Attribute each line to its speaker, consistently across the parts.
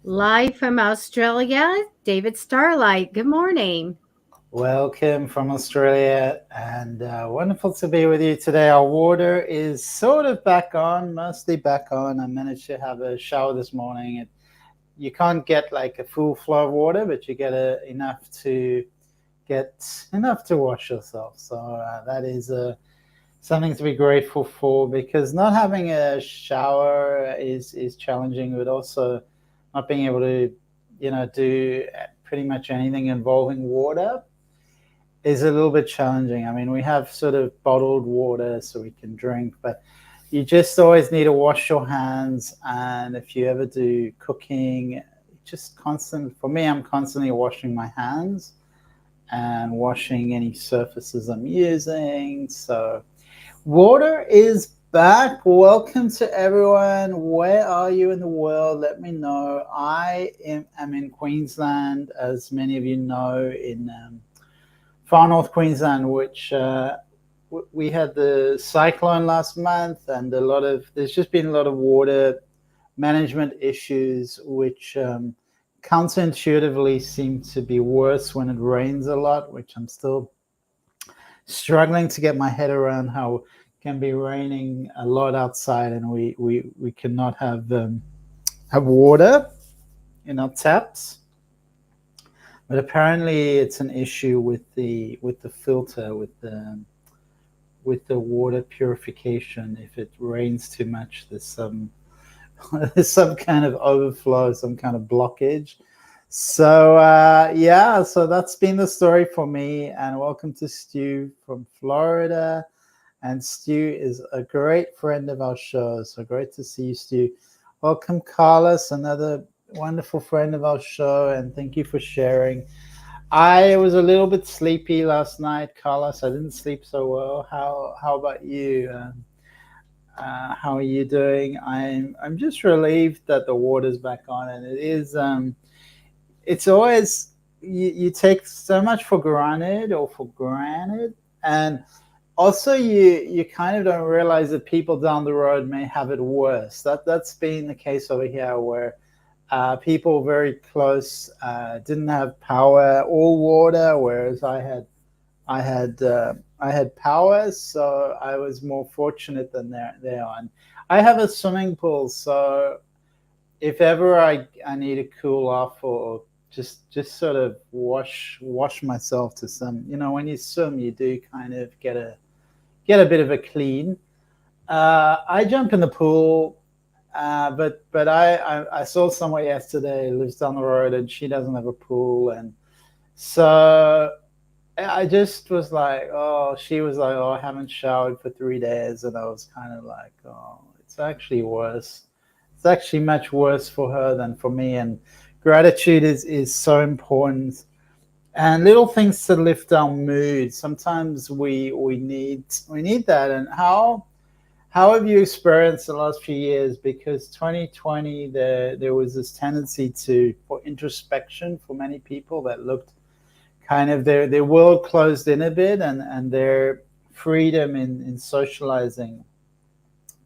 Speaker 1: Live from Australia, David Starlight. Good morning.
Speaker 2: Welcome from Australia, and wonderful to be with you today. Our water is sort of back on, mostly back on. I managed to have a shower this morning. You can't get like a full flow of water, but you get enough to wash yourself. So that is something to be grateful for, because not having a shower is challenging, but also not being able to, do pretty much anything involving water is a little bit challenging. I mean, we have sort of bottled water so we can drink, but you just always need to wash your hands. And if you ever do cooking, just constant, for me, I'm constantly washing my hands and washing any surfaces I'm using. So water is back. Welcome to everyone. Where are you in the world? Let me know. I'm in Queensland, as many of you know, in far north Queensland, which we had the cyclone last month, and there's just been a lot of water management issues, which counterintuitively seem to be worse when it rains a lot, which I'm still struggling to get my head around. How it can be raining a lot outside and we cannot have water in our taps. But apparently, it's an issue with the filter, with the water purification. If it rains too much, there's some there's some kind of overflow, some kind of blockage. So so that's been the story for me. And welcome to Stu from Florida. And Stu is a great friend of our show. So great to see you, Stu. Welcome, Carlos, another wonderful friend of our show, and thank you for sharing. I was a little bit sleepy last night, Carlos. I didn't sleep so well. How about you? How are you doing? I'm just relieved that the water's back on, and it's always you take so much for granted, and also you kind of don't realize that people down the road may have it worse. That's been the case over here, where people very close didn't have power or water, whereas I had power, so I was more fortunate than they are. And I have a swimming pool, so if ever I need to cool off, or just sort of wash myself to some, when you swim, you do kind of get a bit of a clean. I jump in the pool. But I saw someone yesterday who lives down the road, and she doesn't have a pool, and so I just was like, oh, she was like, oh, I haven't showered for 3 days, and I was kind of like, oh, it's actually worse. It's actually much worse for her than for me, and gratitude is so important, and little things to lift our mood. Sometimes we need that. And how have you experienced the last few years? Because 2020, there was this tendency for introspection for many people, that looked kind of their world closed in a bit, and their freedom in socializing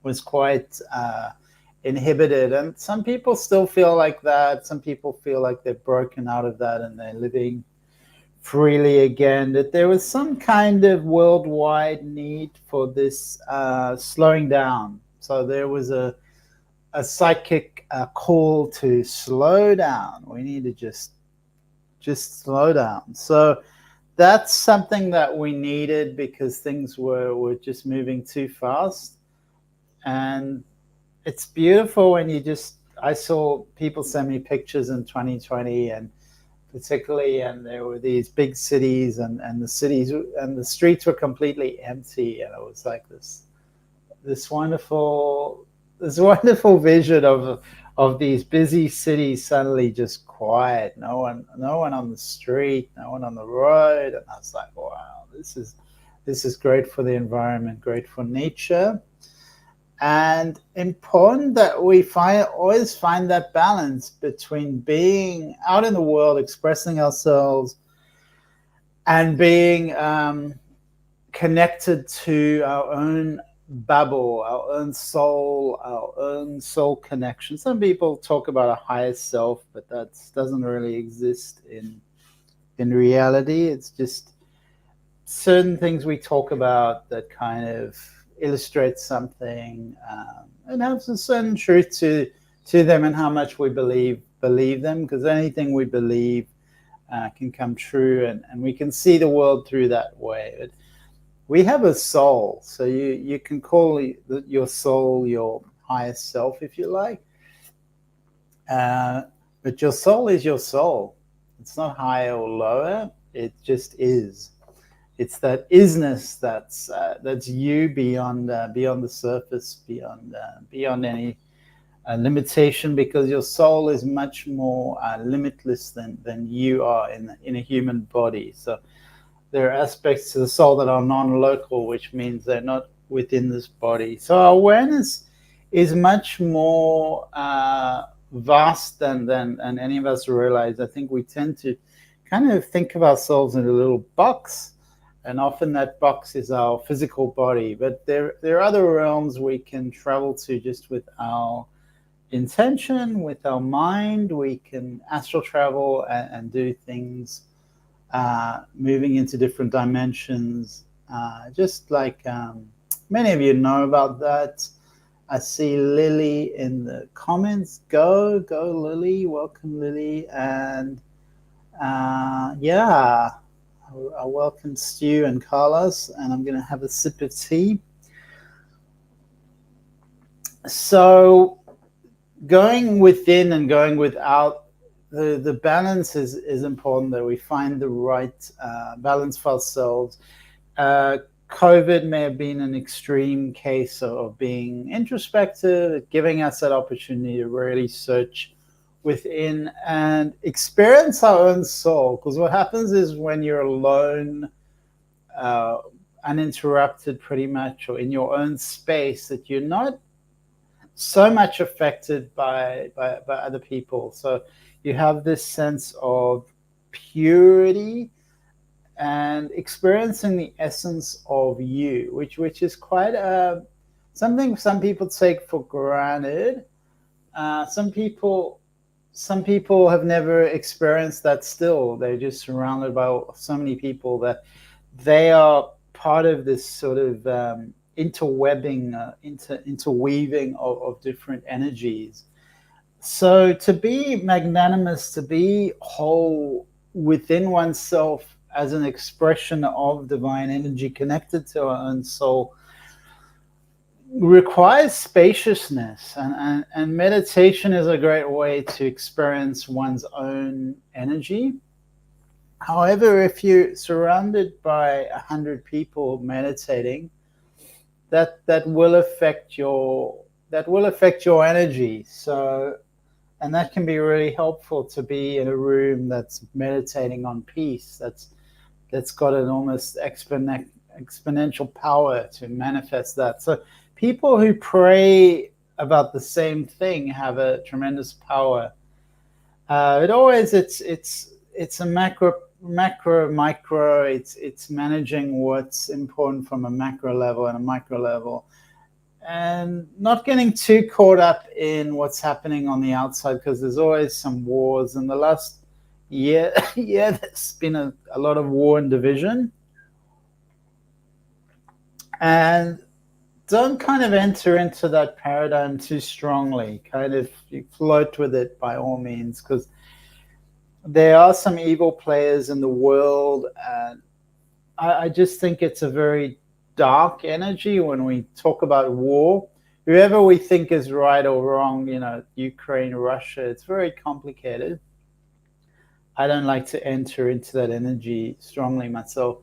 Speaker 2: was quite inhibited. And some people still feel like that. Some people feel like they've broken out of that and they're living freely again. That there was some kind of worldwide need for this slowing down. So there was a psychic call to slow down. We need to just slow down. So that's something that we needed, because things were just moving too fast. And it's beautiful when I saw people send me pictures in 2020, and particularly, and there were these big cities, and the cities and the streets were completely empty, and it was like this wonderful vision of these busy cities suddenly just quiet. No one on the street, no one on the road. And I was like, wow, this is great for the environment, great for nature. And important that we always find that balance between being out in the world, expressing ourselves, and being connected to our own bubble, our own soul connection. Some people talk about a higher self, but that doesn't really exist in reality. It's just certain things we talk about that kind of illustrate something, and have a certain truth to them, and how much we believe them, because anything we believe can come true, and we can see the world through that way. But we have a soul, so you can call your soul your highest self if you like, but your soul is your soul. It's not higher or lower, it just is. It's that isness that's you beyond the surface, beyond any limitation, because your soul is much more limitless than you are in a human body. So there are aspects to the soul that are non-local, which means they're not within this body. So our awareness is much more vast than any of us realize. I think we tend to kind of think of ourselves in a little box, and often that box is our physical body. But there are other realms we can travel to just with our intention, with our mind. We can astral travel and do things, moving into different dimensions, just like many of you know about that. I see Lily in the comments. Go Lily, welcome Lily. And yeah, I welcome Stu and Carlos, and I'm going to have a sip of tea. So going within and going without, the balance is important, that we find the right balance for ourselves. COVID may have been an extreme case of being introspective, giving us that opportunity to really search within and experience our own soul. Because what happens is when you're alone, uninterrupted pretty much, or in your own space, that you're not so much affected by other people. So you have this sense of purity and experiencing the essence of you, which is quite something some people take for granted. Some people have never experienced that. Still, they're just surrounded by so many people that they are part of this sort of interwebbing, interweaving of different energies. So to be magnanimous, to be whole within oneself as an expression of divine energy connected to our own soul, requires spaciousness, and meditation is a great way to experience one's own energy. However, if you're surrounded by 100 people meditating, that will affect your energy. So, and that can be really helpful, to be in a room that's meditating on peace, that's got an almost exponential power to manifest that. So people who pray about the same thing have a tremendous power. It's a macro micro. It's managing what's important from a macro level and a micro level, and not getting too caught up in what's happening on the outside, because there's always some wars. In the last year, there's been a lot of war and division. And don't kind of enter into that paradigm too strongly. Kind of you float with it by all means, because there are some evil players in the world, and I just think it's a very dark energy when we talk about war. Whoever we think is right or wrong, Ukraine, Russia, it's very complicated. I don't like to enter into that energy strongly myself.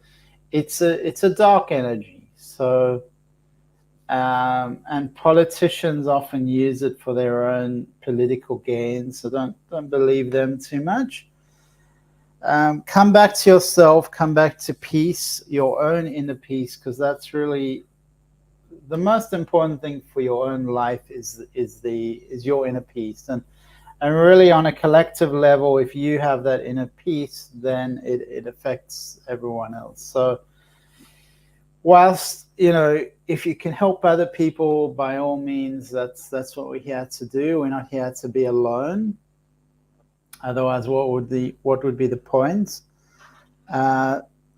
Speaker 2: It's a dark energy. So, and politicians often use it for their own political gain. So don't believe them too much. Come back to yourself. Come back to peace, your own inner peace, because that's really the most important thing for your own life. Is your inner peace. And really, on a collective level, if you have that inner peace, then it affects everyone else. So whilst, if you can help other people, by all means, that's what we're here to do. We're not here to be alone. Otherwise, what would be the point?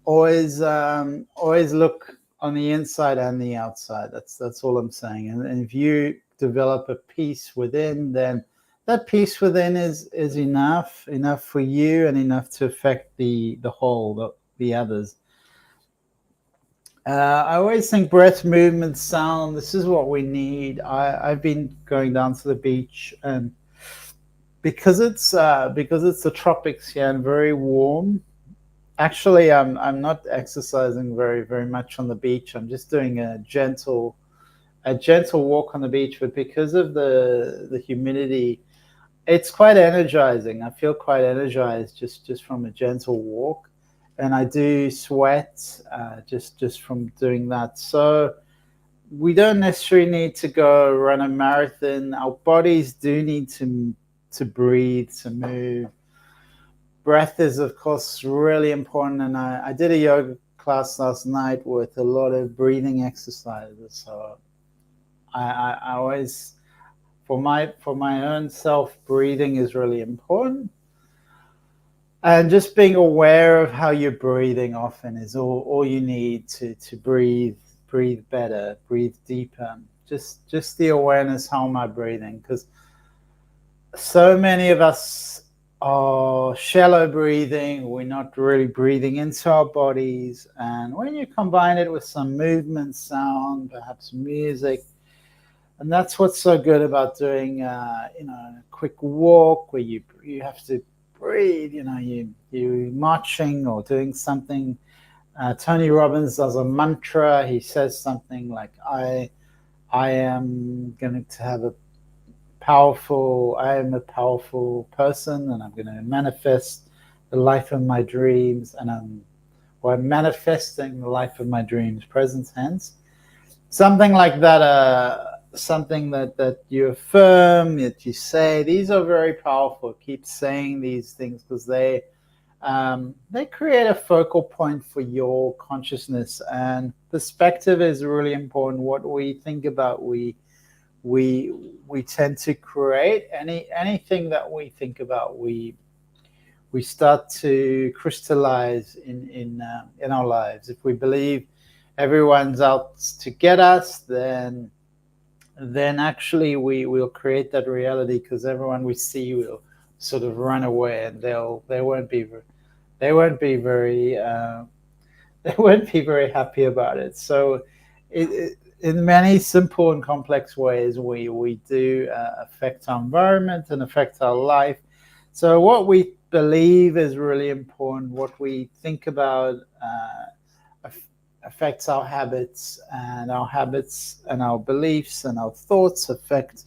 Speaker 2: Always look on the inside and the outside. That's all I'm saying. And if you develop a peace within, then that peace within is enough for you and enough to affect the whole, the others. I always think breath, movement, sound, this is what we need. I've been going down to the beach, and because it's the tropics here and very warm. Actually, I'm not exercising very much on the beach. I'm just doing a gentle walk on the beach. But because of the humidity, it's quite energizing. I feel quite energized just from a gentle walk, and I do sweat just from doing that. So we don't necessarily need to go run a marathon. Our bodies do need to breathe, to move. Breath is, of course, really important, and I did a yoga class last night with a lot of breathing exercises. So I always, for my own self, breathing is really important, and just being aware of how you're breathing often is all you need to breathe better, breathe deeper. Just the awareness, how am I breathing? Because so many of us are shallow breathing. We're not really breathing into our bodies. And when you combine it with some movement, sound, perhaps music, and that's what's so good about doing, a quick walk where you have to breathe. You're marching or doing something. Tony Robbins does a mantra. He says something like, I am going to have I am a powerful person, and I'm going to manifest the life of my dreams, and I'm manifesting the life of my dreams, present tense. Something like that, something that you affirm, that you say. These are very powerful. Keep saying these things, because they create a focal point for your consciousness, and perspective is really important. What we think about, we tend to create. Anything that we think about, we start to crystallize in our lives. If we believe everyone's out to get us, then actually we will create that reality, because everyone we see will sort of run away, and they won't be very happy about it. So in many simple and complex ways, we do affect our environment and affect our life. So what we believe is really important. What we think about affects our habits, and our beliefs and our thoughts affect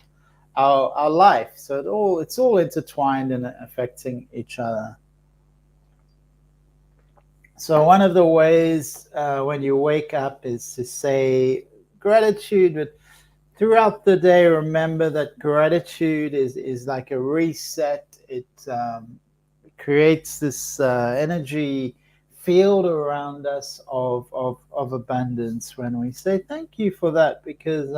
Speaker 2: our life. So it's all intertwined and affecting each other. So one of the ways when you wake up is to say gratitude, but throughout the day, remember that gratitude is like a reset. It creates this energy field around us of abundance when we say thank you for that, because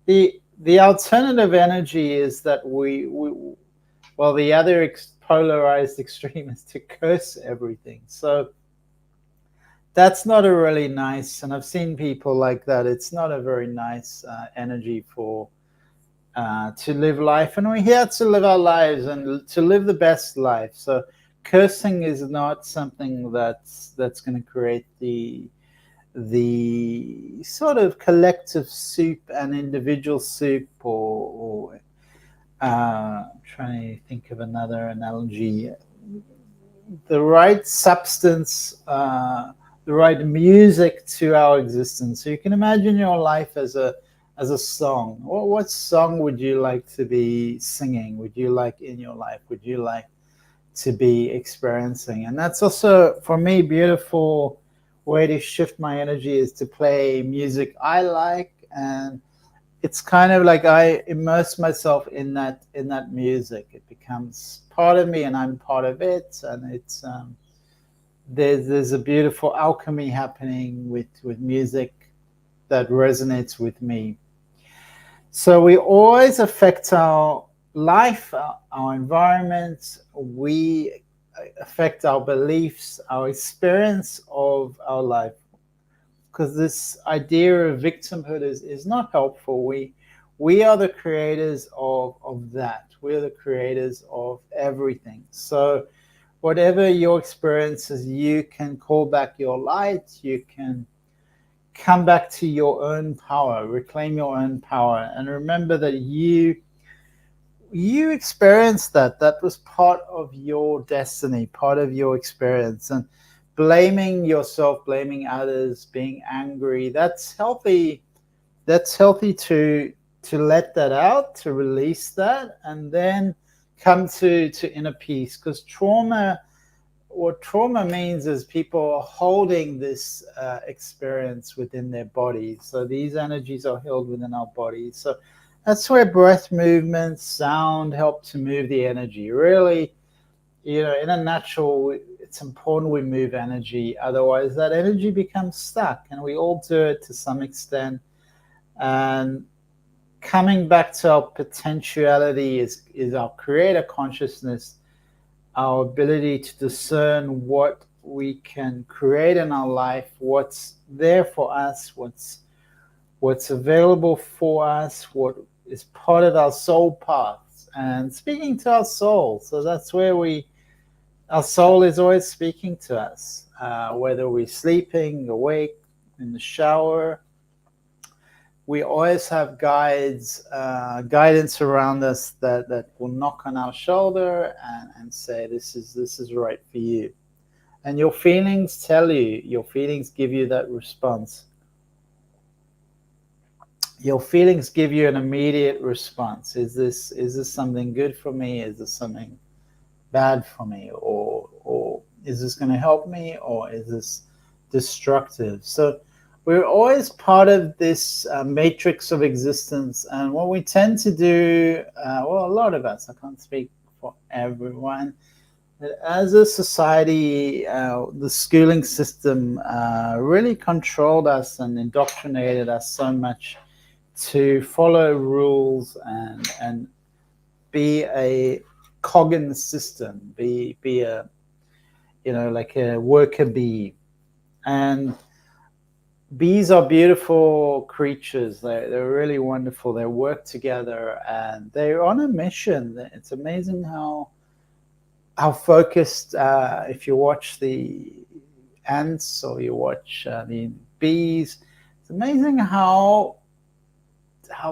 Speaker 2: the alternative energy is that the other polarized extreme is to curse everything. So that's not a really nice, and I've seen people like that. It's not a very nice energy for to live life, and we're here to live our lives and to live the best life. So cursing is not something that's going to create the sort of collective soup and individual soup, or trying to think of another analogy. The right substance, the right music to our existence. So you can imagine your life as a song. What song would you like to be singing? Would you like in your life? Would you like to be experiencing? And that's also, for me, beautiful way to shift my energy is to play music I like, and it's kind of like I immerse myself in that music. It becomes part of me, and I'm part of it, and it's there's a beautiful alchemy happening with music that resonates with me. So we always affect our life, our environment. We affect our beliefs, our experience of our life. Because this idea of victimhood is not helpful. We are the creators of that. We're the creators of everything. So whatever your experiences, you can call back your light. You can come back to your own power, reclaim your own power, and remember that you experienced that was part of your destiny, part of your experience. And blaming yourself, blaming others, being angry, that's healthy. That's healthy to let that out, to release that, and then come to inner peace. Because what trauma means is people are holding this experience within their bodies. So these energies are held within our bodies. So that's where breath movements, sound help to move the energy. Really, in a natural, it's important we move energy. Otherwise, that energy becomes stuck, and we all do it to some extent. And coming back to our potentiality is our creator consciousness, our ability to discern what we can create in our life, what's there for us, what's available for us, what is part of our soul paths, and speaking to our soul. So that's where our soul is always speaking to us, whether we're sleeping, awake, in the shower. We always have guidance around us that will knock on our shoulder and say, this is right for you. And your feelings tell you, your feelings give you that response. Your feelings give you an immediate response. Is this something good for me? Is this something bad for me? Or is this going to help me? Or is this destructive? So we're always part of this matrix of existence. And what we tend to do, a lot of us, I can't speak for everyone, but as a society, the schooling system really controlled us and indoctrinated us so much to follow rules and be a cog in the system, be a, like a worker bee. And bees are beautiful creatures. They're really wonderful. They work together and they're on a mission. It's amazing how focused, if you watch the ants or you watch the bees, it's amazing how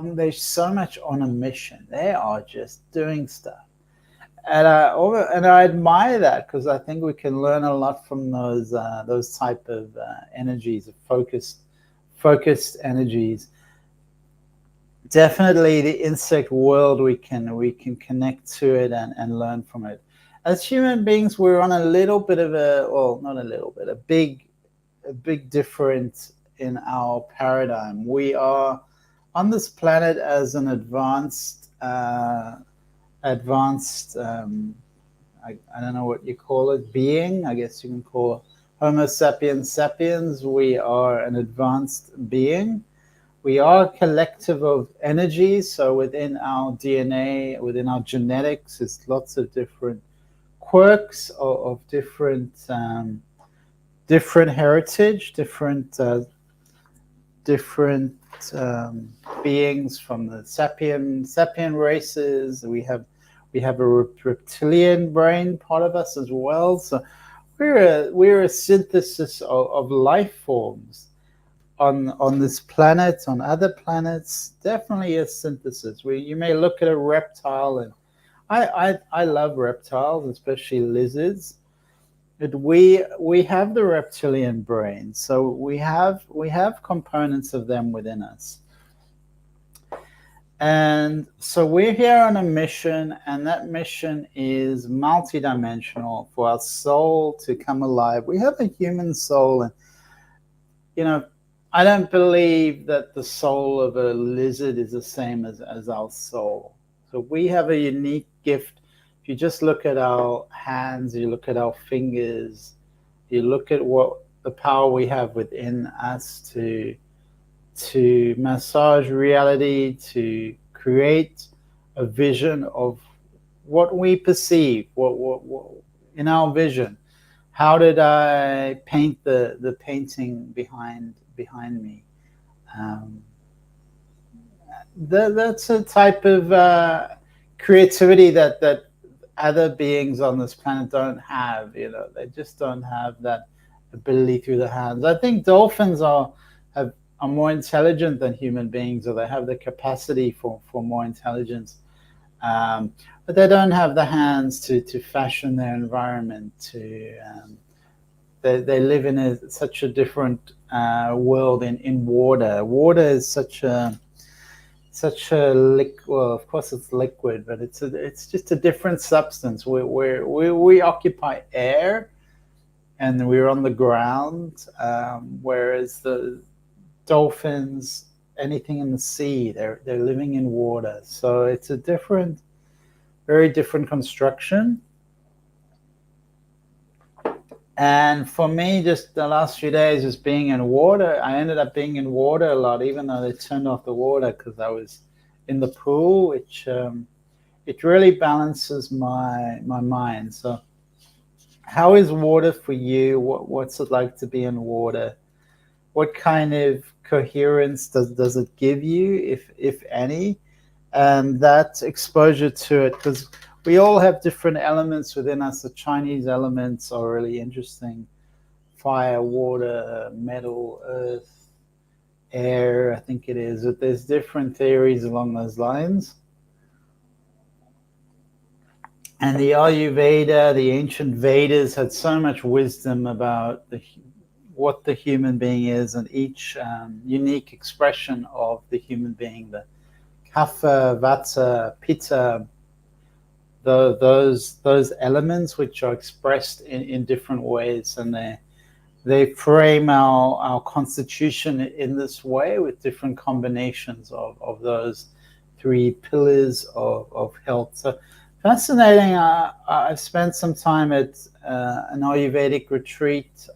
Speaker 2: they're so much on a mission. They are just doing stuff. And I admire that, because I think we can learn a lot from those type of energies, focused energies. Definitely, the insect world, we can connect to it and learn from it. As human beings, we're on a little bit of a big difference in our paradigm. We are on this planet as an advanced. I don't know what you call it, being. I guess you can call Homo sapiens sapiens. We are an advanced being. We are a collective of energies. So within our DNA, within our genetics, there's lots of different quirks of different heritage, different beings from the sapien races. We have a reptilian brain part of us as well. So we're a synthesis of life forms on this planet, on other planets. Definitely a synthesis. You may look at a reptile, and I love reptiles, especially lizards. But we have the reptilian brain, so we have components of them within us. And so we're here on a mission, and that mission is multidimensional for our soul to come alive. We have a human soul, and I don't believe that the soul of a lizard is the same as our soul. So we have a unique gift. If you just look at our hands, you look at our fingers, you look at what the power we have within us to massage reality, to create a vision of what we perceive, what in our vision. How did I paint the painting behind me? Um, that's a type of creativity that other beings on this planet don't have. They just don't have that ability through the hands. I think dolphins are more intelligent than human beings, or they have the capacity for more intelligence. But they don't have the hands to fashion their environment. They live in such a different world in water. Water is such a liquid. Well, of course it's liquid, but it's just a different substance. We occupy air, and we're on the ground, whereas the dolphins, anything in the sea, they're living in water. So it's a very different construction. And for me, just the last few days, just being in water, I ended up being in water a lot, even though they turned off the water, because I was in the pool, which it really balances my mind. So how is water for you? What's it like to be in water? What kind of coherence does it give you, if any? And that exposure to it, because we all have different elements within us. The Chinese elements are really interesting: fire, water, metal, earth, air, I think it is. But there's different theories along those lines. And the Ayurveda, the ancient Vedas, had so much wisdom about what the human being is, and each unique expression of the human being, the Kapha, Vata, Pitta, those elements which are expressed in different ways, and they frame our constitution in this way, with different combinations of those three pillars of health. So fascinating. I've spent some time at an Ayurvedic retreat,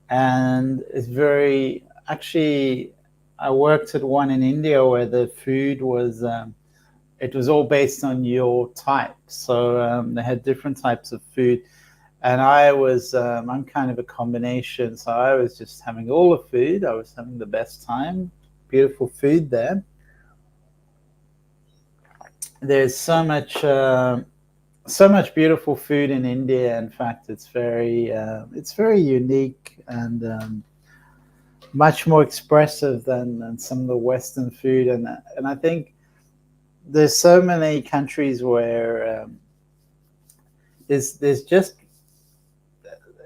Speaker 2: and it's very, actually, I worked at one in India where the food was it was all based on your type. So they had different types of food, and I'm kind of a combination. So I was just having all the food. I was having the best time. Beautiful food there. There's so much beautiful food in India. In fact, it's very unique, and much more expressive than some of the Western food. And I think there's so many countries where there's just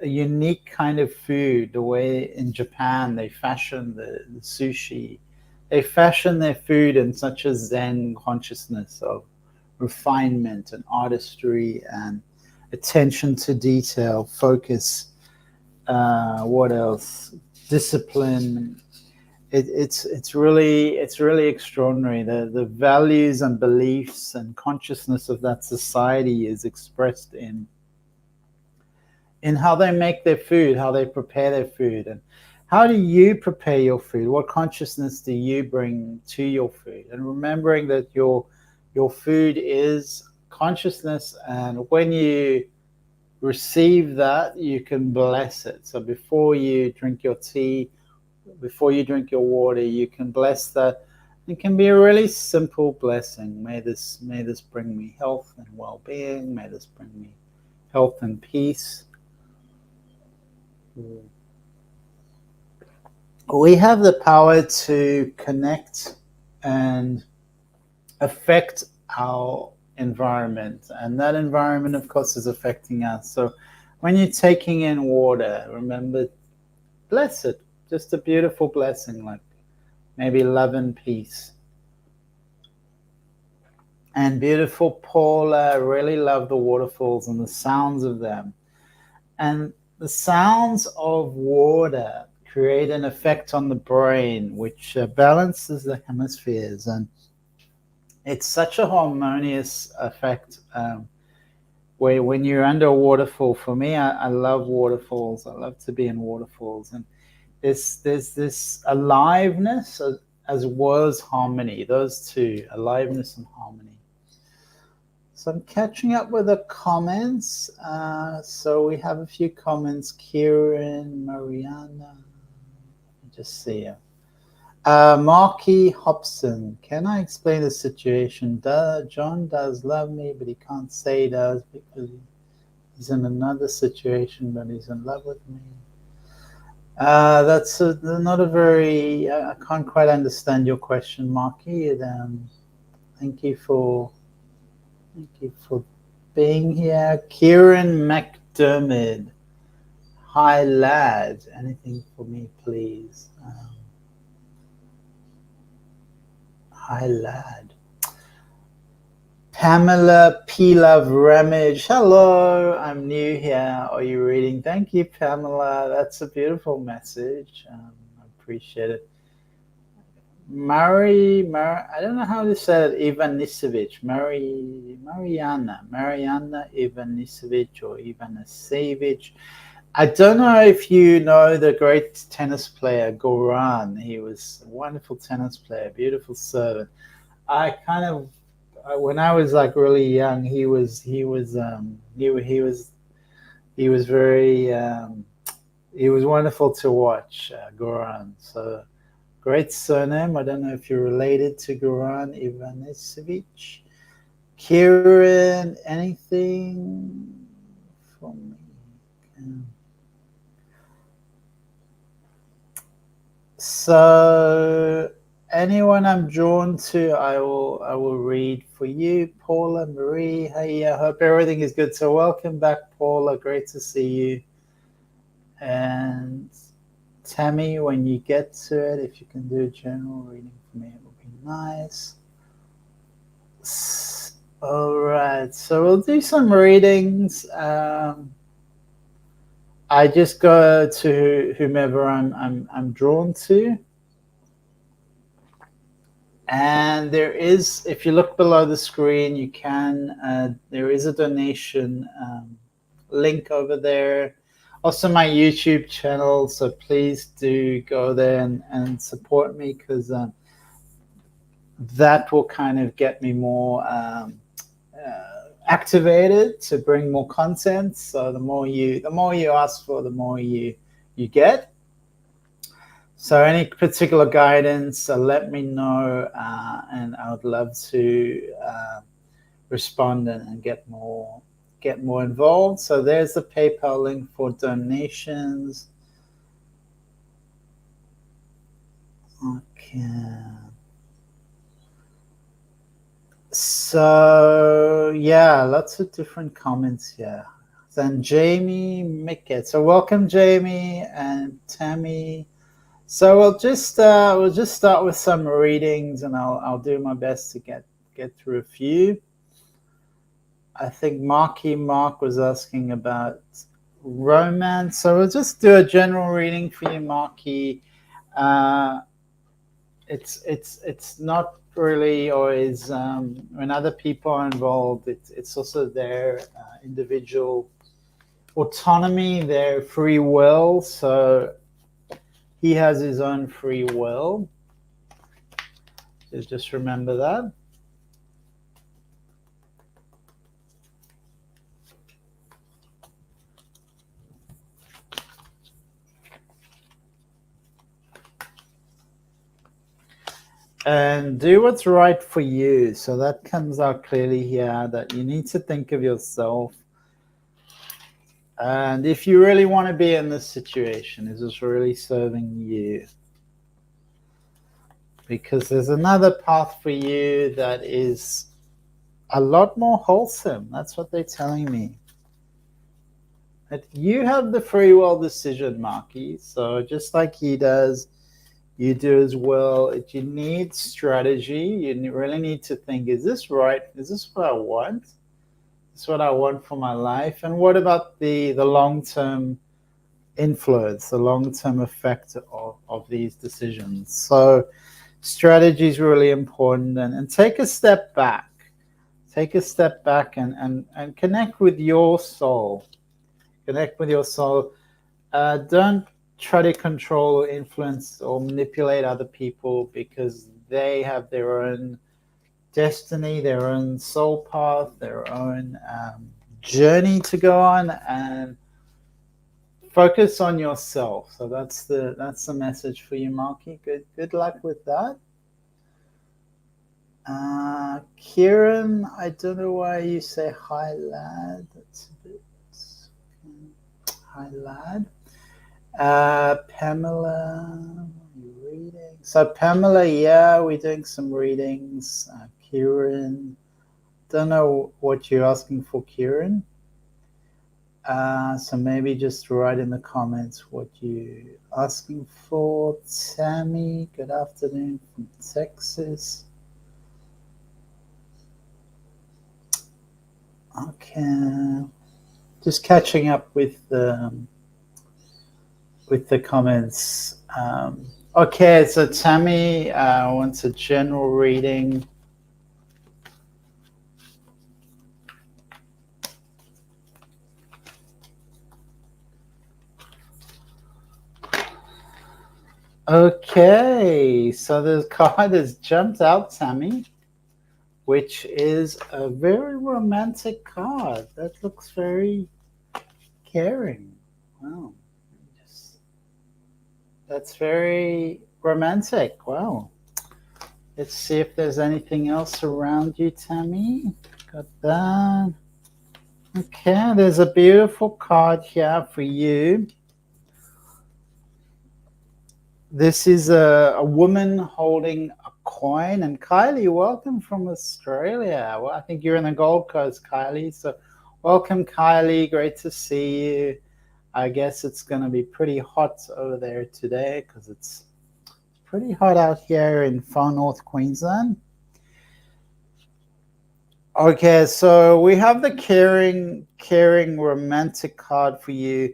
Speaker 2: a unique kind of food. The way in Japan they fashion the sushi, they fashion their food in such a Zen consciousness of refinement and artistry and attention to detail, focus. What else? Discipline. It's really extraordinary. The values and beliefs and consciousness of that society is expressed in how they make their food, how they prepare their food. And how do you prepare your food? What consciousness do you bring to your food? And remembering that your food is consciousness, and when you receive that, you can bless it. So before you drink your tea, before you drink your water, you can bless that. It can be a really simple blessing. May this bring me health and well-being. May this bring me health and peace. We have the power to connect and affect our environment, and that environment, of course, is affecting us. So when you're taking in water, remember, bless it. Just a beautiful blessing, like maybe love and peace. And beautiful Paula, really love the waterfalls and the sounds of them. And the sounds of water create an effect on the brain, which balances the hemispheres. And it's such a harmonious effect. when you're under a waterfall, for me, I love waterfalls. I love to be in waterfalls, and there's this aliveness as well as harmony. Those two, aliveness and harmony. So I'm catching up with the comments. So we have a few comments. Kieran, Mariana, just see you. Marky Hobson, can I explain the situation? John does love me, but he can't say he does because he's in another situation, but he's in love with me. That's not a very, I can't quite understand your question, Marky. Thank you for being here. Kieran McDermott, hi lad, anything for me, please? Hi lad. Pamela P. Love Ramage, hello, I'm new here. Are you reading? Thank you, Pamela. That's a beautiful message. I appreciate it. I don't know how to say it, Ivanisevic. Mariana Ivanisevic or Ivanisevic. I don't know if you know the great tennis player Goran. He was a wonderful tennis player, beautiful servant. When I was like really young, he was wonderful to watch, Goran. So great surname. I don't know if you're related to Goran Ivanisevic. Kieran, anything for me? So anyone I'm drawn to, I will read for you. Paula Marie, hey, I hope everything is good. So welcome back, Paula. Great to see you. And Tammy, when you get to it, if you can do a general reading for me, it would be nice. All right, so we'll do some readings. I just go to whomever I'm drawn to. And there is, if you look below the screen, you can, there is a donation link over there. Also my YouTube channel, so please do go there and support me, because that will kind of get me more activated to bring more content. So the more you ask for, the more you get. So any particular guidance, let me know, and I would love to respond and get more involved. So there's the PayPal link for donations. Okay. So yeah, lots of different comments here. Then Jamie Mickett. So welcome, Jamie and Tammy. So we'll just start with some readings, and I'll do my best to get through a few. I think Mark was asking about romance, so we'll just do a general reading for you, Marky. It's not really always when other people are involved. It's also their individual autonomy, their free will. So he has his own free will. So just remember that. And do what's right for you. So that comes out clearly here, that you need to think of yourself. And if you really want to be in this situation, is this really serving you? Because there's another path for you that is a lot more wholesome. That's what they're telling me. That you have the free will decision, Marky. So just like he does, you do as well. You need strategy. You really need to think, is this right? Is this what I want? Is this what I want for my life? And what about the long-term influence, the long-term effect of these decisions? So strategy is really important. And take a step back. take a step back and connect with your soul. Connect with your soul. Don't try to control or influence or manipulate other people, because they have their own destiny, their own soul path, their own journey to go on, and focus on yourself. So that's the message for you, Marky. Good luck with that. Kieran, I don't know why you say hi, lad. That's a bit hi, lad. Pamela, you reading? So Pamela, yeah, we're doing some readings. Kieran, don't know what you're asking for, Kieran. So maybe just write in the comments what you're asking for. Tammy, good afternoon from Texas. Okay, just catching up with the comments. Okay, so Tammy wants a general reading. Okay, so the card has jumped out, Tammy, which is a very romantic card. That looks very caring. Wow. That's very romantic. Wow. Let's see if there's anything else around you, Tammy. Got that. Okay, there's a beautiful card here for you. This is a woman holding a coin. And Kylie, welcome from Australia. Well, I think you're in the Gold Coast, Kylie. So welcome, Kylie. Great to see you. I guess it's going to be pretty hot over there today, because it's pretty hot out here in far north Queensland. Okay, so we have the caring romantic card for you.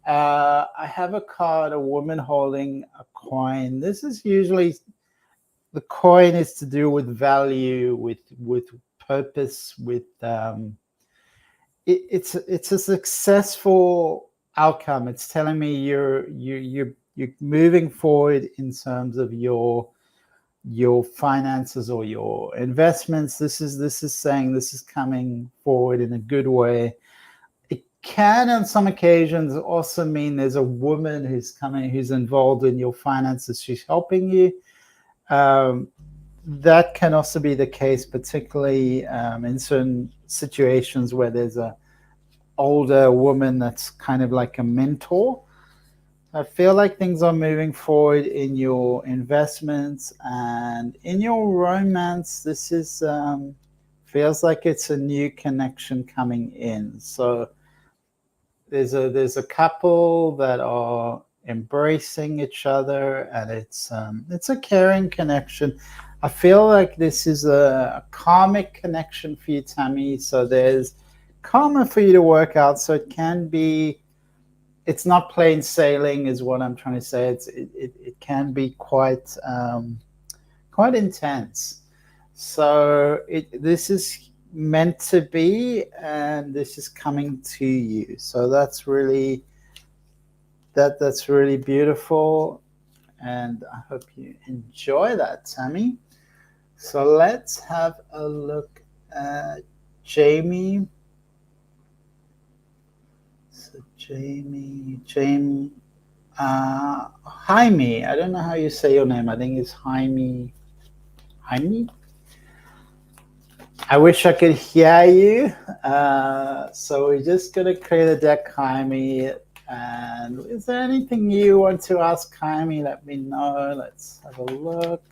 Speaker 2: I have a card, a woman holding a coin. This is usually, the coin is to do with value, with purpose, with it's a successful outcome. It's telling me you're moving forward in terms of your finances or your investments. This is saying this is coming forward in a good way. It can, on some occasions, also mean there's a woman who's involved in your finances. She's helping you. That can also be the case, particularly in certain situations where there's a older woman that's kind of like a mentor. I feel like things are moving forward in your investments and in your romance. This is feels like it's a new connection coming in. So there's a couple that are embracing each other, and it's a caring connection. I feel like this is a karmic connection for you, Tammy. So there's karma for you to work out. So it can be, it's not plain sailing, is what I'm trying to say. It can be quite intense. So this is meant to be, and this is coming to you. So that's really beautiful, and I hope you enjoy that, Tammy. So let's have a look at Jamie. So Jaime, Jaime. I don't know how you say your name. I think it's Jaime. Jaime. I wish I could hear you. So we're just gonna clear the deck, Jaime. And is there anything you want to ask Jaime? Let me know. Let's have a look.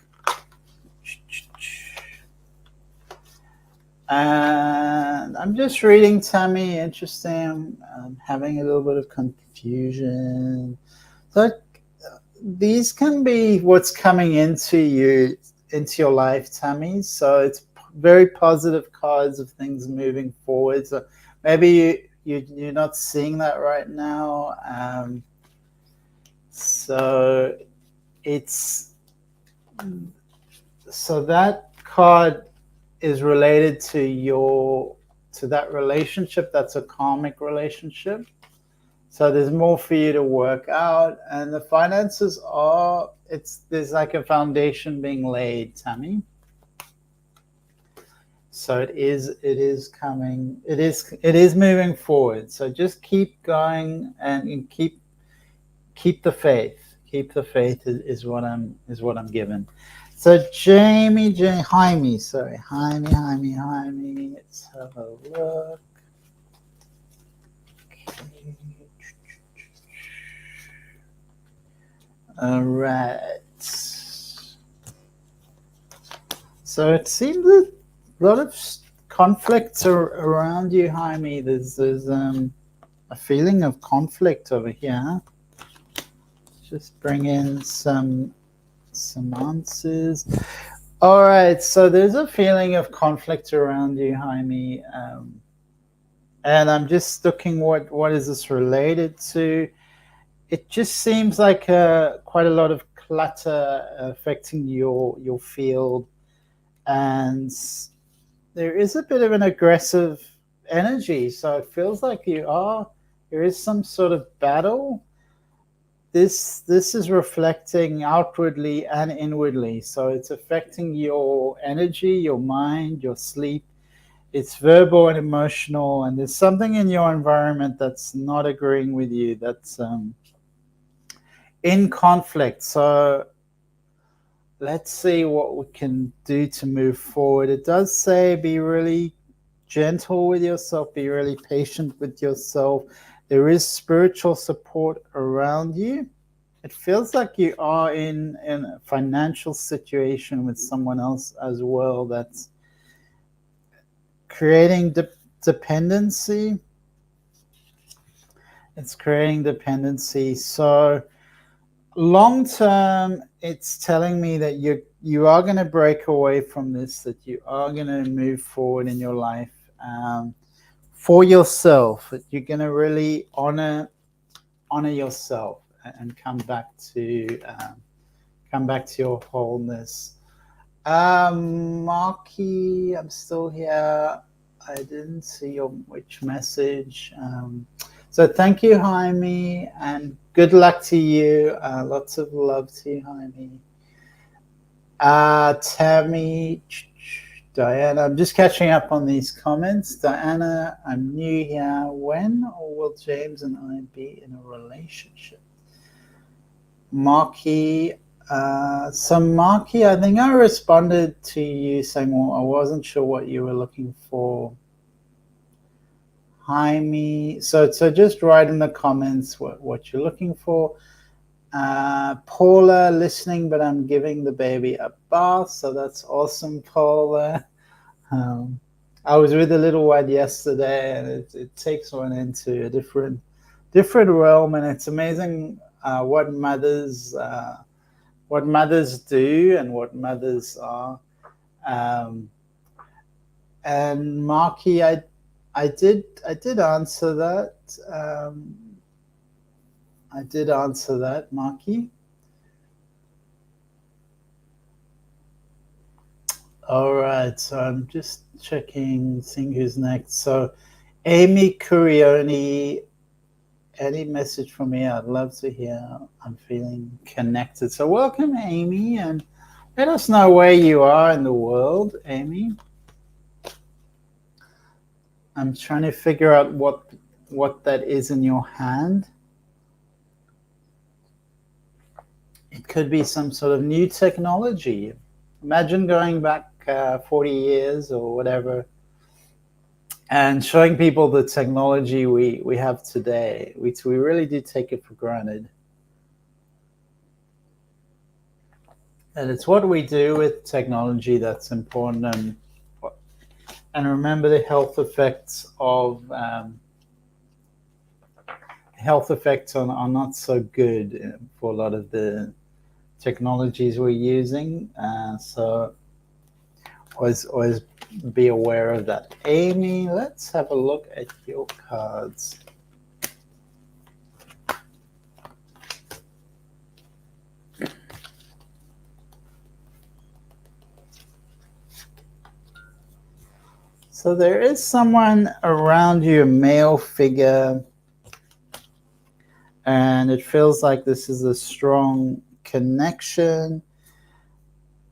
Speaker 2: And I'm just reading, Tammy. Interesting. I'm having a little bit of confusion. So these can be what's coming into your life, Tammy. So it's very positive cards of things moving forward. So maybe you're not seeing that right now. So that card is related to that relationship that's a karmic relationship. So there's more for you to work out, and the finances are, there's like a foundation being laid, Tammy. So it is coming, it is moving forward. So just keep going and keep the faith. Keep the faith is what I'm given. So Jaime, sorry, Jaime. Let's have a look. Okay. All right. So it seems that a lot of conflicts are around you, Jaime. There's a feeling of conflict over here. Just bring in some answers. All right, so there's a feeling of conflict around you, Jaime, and I'm just looking what is this related to. It just seems like quite a lot of clutter affecting your field, and there is a bit of an aggressive energy. So it feels like there is some sort of battle. This is reflecting outwardly and inwardly. So it's affecting your energy, your mind, your sleep. It's verbal and emotional, and there's something in your environment that's not agreeing with you, that's in conflict. So let's see what we can do to move forward. It does say be really gentle with yourself, be really patient with yourself. There is spiritual support around you. It feels like you are in a financial situation with someone else as well that's creating dependency. It's creating dependency. So long term, it's telling me that you are going to break away from this, that you are going to move forward in your life for yourself. That you're going to really honor yourself and come back to your wholeness. Marky, I'm still here. I didn't see which message. So thank you, Jaime, and good luck to you. Lots of love to you, Jaime. Tammy, Diana, I'm just catching up on these comments. Diana, I'm new here. When will James and I be in a relationship? Marky, so Marky, I think I responded to you saying, well, I wasn't sure what you were looking for. Jaime, so just write in the comments what you're looking for. Paula, listening, but I'm giving the baby a bath, so that's awesome, Paula. I was with the little one yesterday, and it takes one into a different realm, and it's amazing what mothers do and what mothers are. And Marky, I did answer that. I did answer that, Marky. All right, so I'm just checking, seeing who's next. So Amy Curioni, any message from me? I'd love to hear. I'm feeling connected. So welcome, Amy, and let us know where you are in the world, Amy. I'm trying to figure out what that is in your hand. It could be some sort of new technology. Imagine going back 40 years or whatever and showing people the technology we have today. We really do take it for granted. And it's what we do with technology that's important. And remember the health effects are not so good for a lot of the technologies we're using. So always be aware of that. Amy, let's have a look at your cards. So there is someone around you, a male figure, and it feels like this is a strong connection.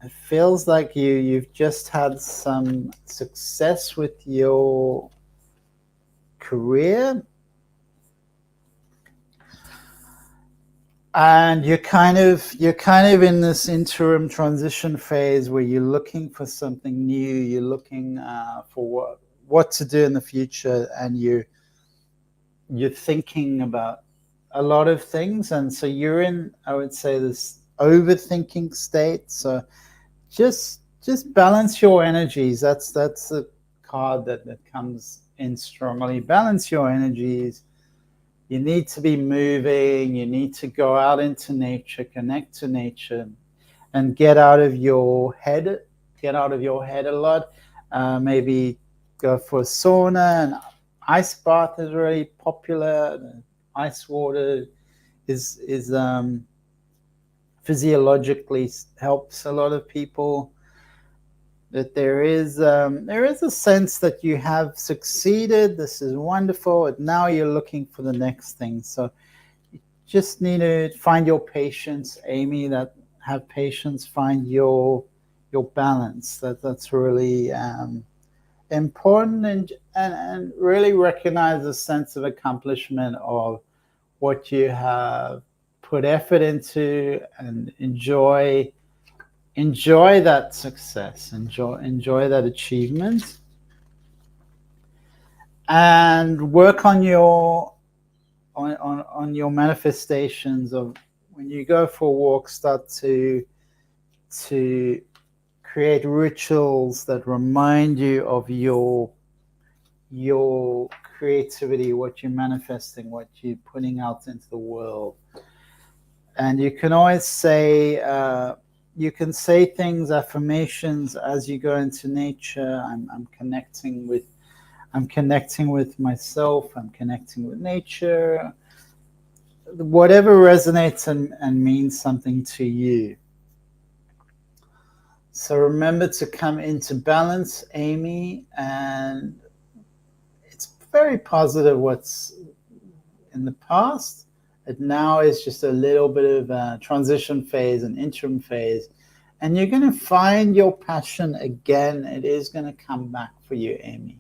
Speaker 2: It feels like you've just had some success with your career, and you're kind of in this interim transition phase where you're looking for something new. You're looking for what to do in the future, and you're thinking about a lot of things, and so you're in, I would say, this overthinking state. So just balance your energies. That's the card that comes in strongly. Balance your energies. You need to be moving. You need to go out into nature, connect to nature, and get out of your head. Get out of your head a lot. Maybe go for a sauna. And ice bath is really popular. Ice water is physiologically helps a lot of people. That there is a sense that you have succeeded. This is wonderful, and now you're looking for the next thing. So you just need to find your patience, Amy. That have patience. Find your balance. That's really important, and really recognize a sense of accomplishment of what you have put effort into, and enjoy that success, enjoy that achievement, and work on your manifestations of when you go for a walk. Start to create rituals that remind you of your creativity, what you're manifesting, what you're putting out into the world. And you can always say you can say things, affirmations, as you go into nature. I'm connecting with myself. I'm connecting with nature. Whatever resonates and means something to you. So remember to come into balance, Amy, and it's very positive what's in the past. It now is just a little bit of a transition phase, an interim phase, and you're going to find your passion again. It is going to come back for you, Amy.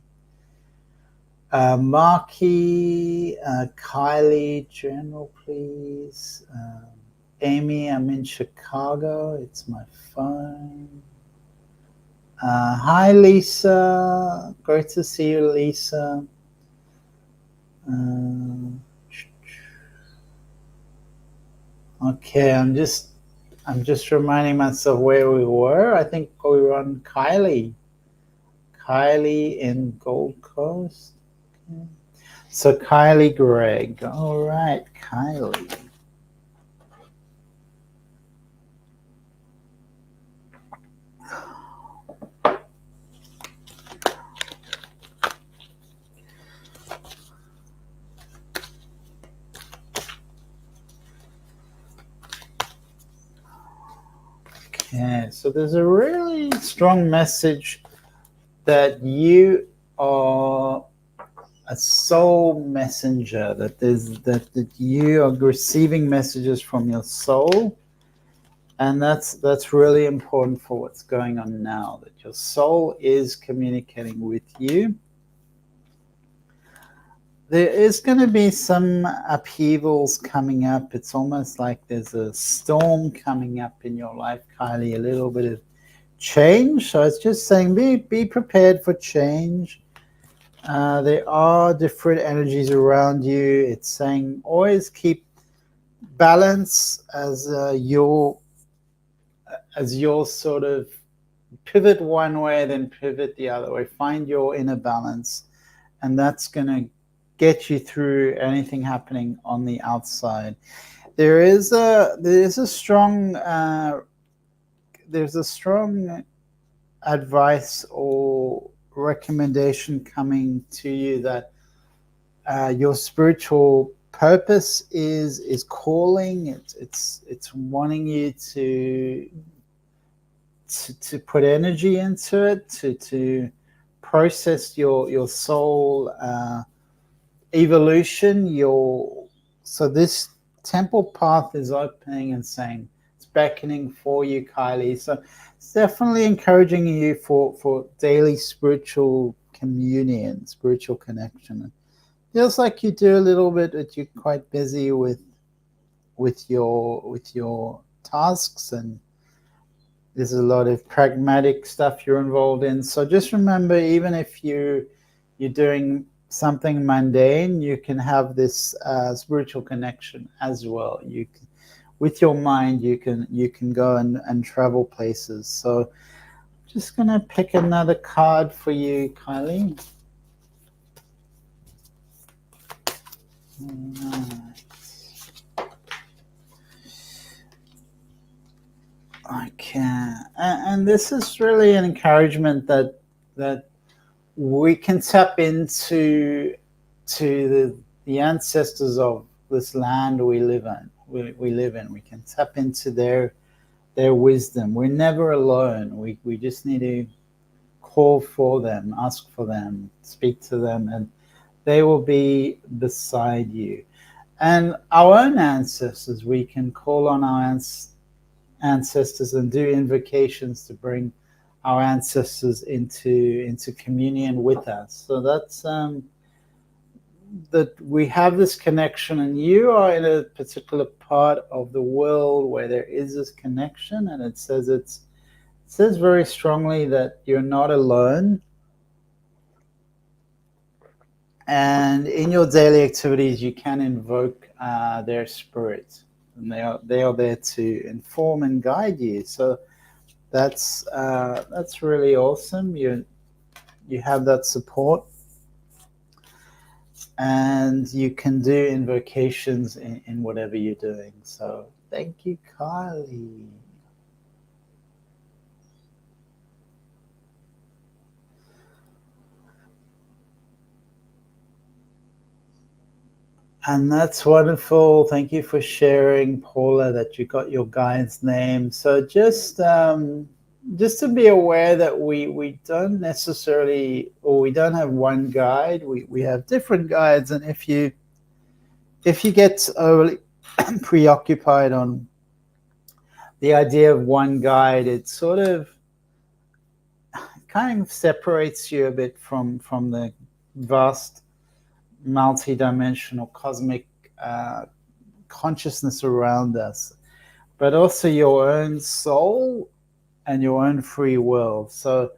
Speaker 2: Marky, Kylie, General, please. Amy, I'm in Chicago. It's my phone. Hi, Lisa. Great to see you, Lisa. Okay, I'm just reminding myself where we were. I think we were on Kylie in Gold Coast. Okay. So Kylie Gregg. All right, Kylie. Okay, so there's a really strong message that you are a soul messenger, that you are receiving messages from your soul, and that's really important for what's going on now, that your soul is communicating with you. There is going to be some upheavals coming up. It's almost like there's a storm coming up in your life, Kylie, a little bit of change. So it's just saying be prepared for change. There are different energies around you. It's saying always keep balance as your sort of pivot one way, then pivot the other way. Find your inner balance, and that's going to get you through anything happening on the outside. There's a strong advice or recommendation coming to you that your spiritual purpose is calling. It's wanting you to put energy into it, to process your soul evolution. So this temple path is opening and saying it's beckoning for you, Kylie. So it's definitely encouraging you for daily spiritual communion, spiritual connection. It feels like you do a little bit, but you're quite busy with your tasks, and there's a lot of pragmatic stuff you're involved in. So just remember, even if you're doing something mundane, you can have this spiritual connection as well. You can, with your mind, you can go and travel places. So just gonna pick another card for you, Kylie. Okay, and this is really an encouragement that we can tap into the ancestors of this land we live in. We live in. We can tap into their wisdom. We're never alone. We just need to call for them, ask for them, speak to them, and they will be beside you. And our own ancestors, we can call on our ancestors and do invocations to bring our ancestors into communion with us. So that's that we have this connection, and you are in a particular part of the world where there is this connection, and it says very strongly that you're not alone. And in your daily activities, you can invoke their spirit, and they are there to inform and guide you. So that's really awesome. You have that support, and you can do invocations in whatever you're doing. So thank you, Kylie. And that's wonderful. Thank you for sharing, Paula, that you got your guide's name. So just to be aware that we don't necessarily, or we don't have one guide. We have different guides, and if you get overly preoccupied on the idea of one guide, it sort of kind of separates you a bit from the vast multi-dimensional cosmic consciousness around us, but also your own soul and your own free will. So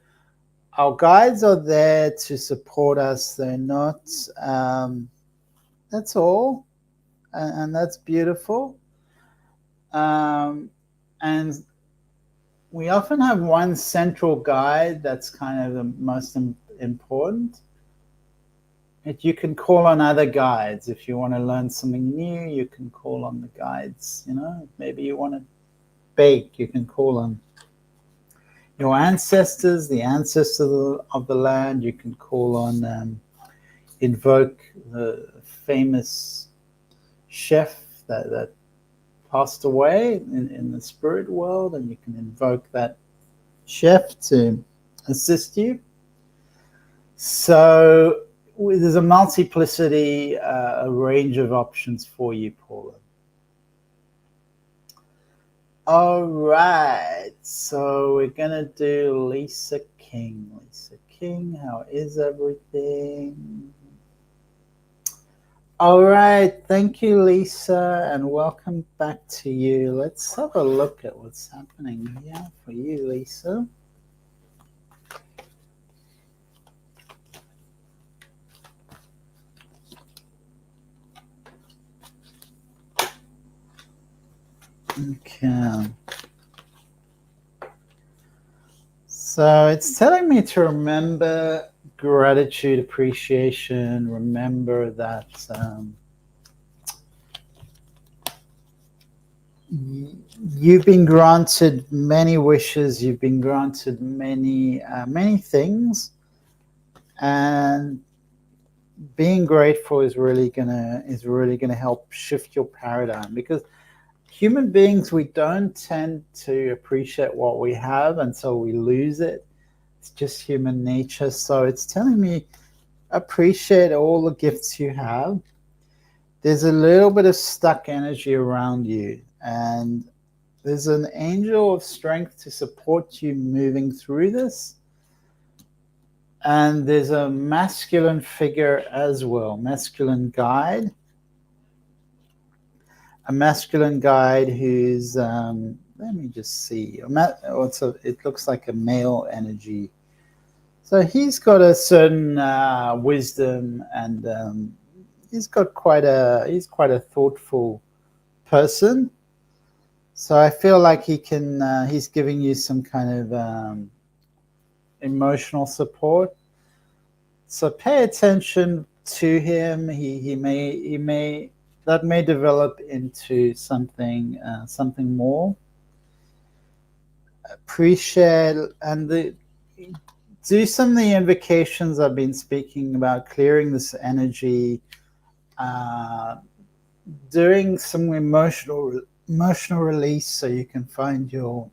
Speaker 2: our guides are there to support us. They're not that's all, and that's beautiful. And we often have one central guide that's kind of the most important. You can call on other guides. If you want to learn something new, you can call on the guides. Maybe you want to bake, you can call on your ancestors, the ancestors of the land. You can call on, invoke the famous chef that passed away in the spirit world, and you can invoke that chef to assist you. So there's a multiplicity, a range of options for you, Paula. All right, so we're gonna do Lisa King. Lisa King, how is everything? All right, thank you, Lisa, and welcome back to you. Let's have a look at what's happening here for you, Lisa. Okay. So it's telling me to remember gratitude, appreciation, remember that you've been granted many wishes, you've been granted many things, and being grateful is really gonna help shift your paradigm, because human beings, we don't tend to appreciate what we have until we lose it. it's just human nature. So it's telling me appreciate all the gifts you have. There's a little bit of stuck energy around you, and there's an angel of strength to support you moving through this. And there's a masculine figure as well, masculine guide. A masculine guide who's, let me just see, it looks like a male energy. So he's got a certain wisdom, and he's quite a thoughtful person. So I feel like he's giving you some kind of emotional support. So pay attention to him. He may that may develop into something more. Appreciate and do some of the invocations I've been speaking about, clearing this energy, doing some emotional release so you can find your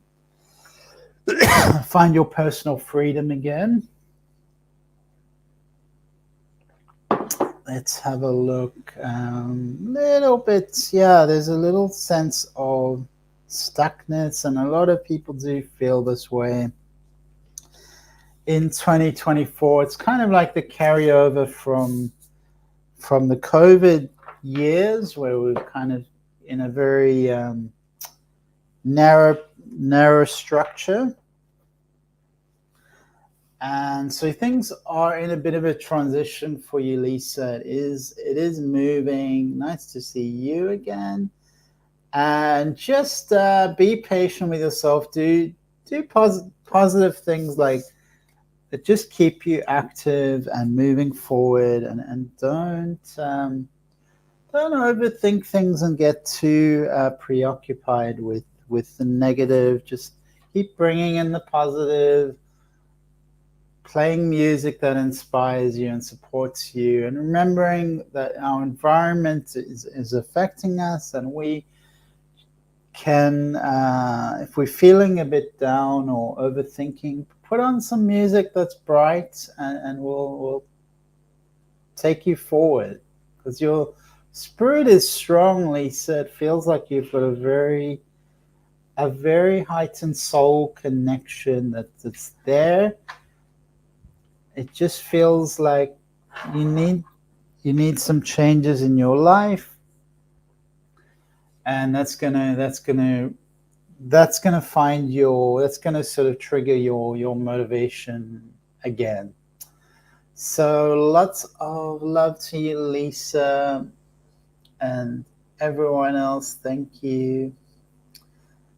Speaker 2: personal freedom again. Let's have a look. Little bit, yeah, there's a little sense of stuckness, and a lot of people do feel this way. In 2024, it's kind of like the carryover from the COVID years, where we're kind of in a very narrow structure. And so things are in a bit of a transition for you, Lisa. It is moving. Nice to see you again. And just be patient with yourself. Do positive things like that just keep you active and moving forward, and don't overthink things and get too preoccupied with the negative. Just keep bringing in the positive, playing music that inspires you and supports you, and remembering that our environment is affecting us, and we can, if we're feeling a bit down or overthinking, put on some music that's bright, and we'll take you forward, because your spirit is strong, Lisa. It feels like you've got a very heightened soul connection that's there. It just feels like you need some changes in your life, and that's gonna sort of trigger your motivation again. So lots of love to you, Lisa, and everyone else. Thank you.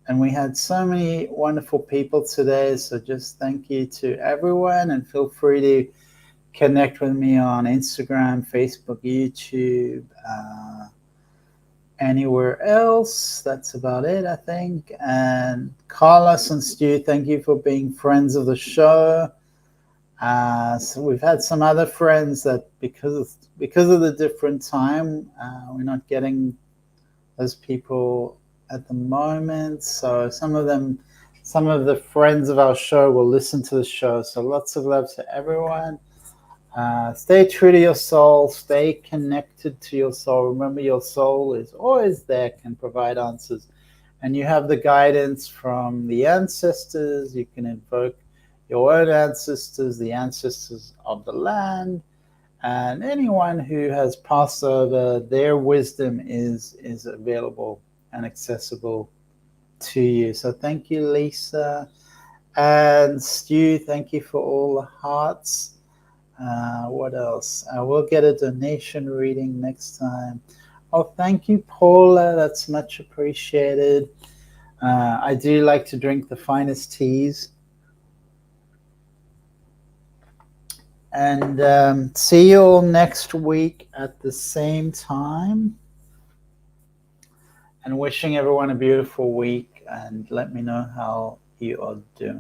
Speaker 2: And we had so many wonderful people today, so just thank you to everyone, and feel free to connect with me on Instagram, Facebook, YouTube, anywhere else. That's about it, I think. And Carlos and Stu, thank you for being friends of the show. So we've had some other friends that because of the different time, we're not getting those people at the moment. So some of the friends of our show will listen to the show. So lots of love to everyone. Stay true to your soul. Stay connected to your soul. Remember, your soul is always there, can provide answers. And you have the guidance from the ancestors. You can invoke your own ancestors, the ancestors of the land, and anyone who has passed over. Their wisdom is available and accessible to you. So thank you, Lisa. And Stu, thank you for all the hearts. What else? I will get a donation reading next time. Oh, thank you, Paula. That's much appreciated. I do like to drink the finest teas. And see you all next week at the same time. And wishing everyone a beautiful week, and let me know how you are doing.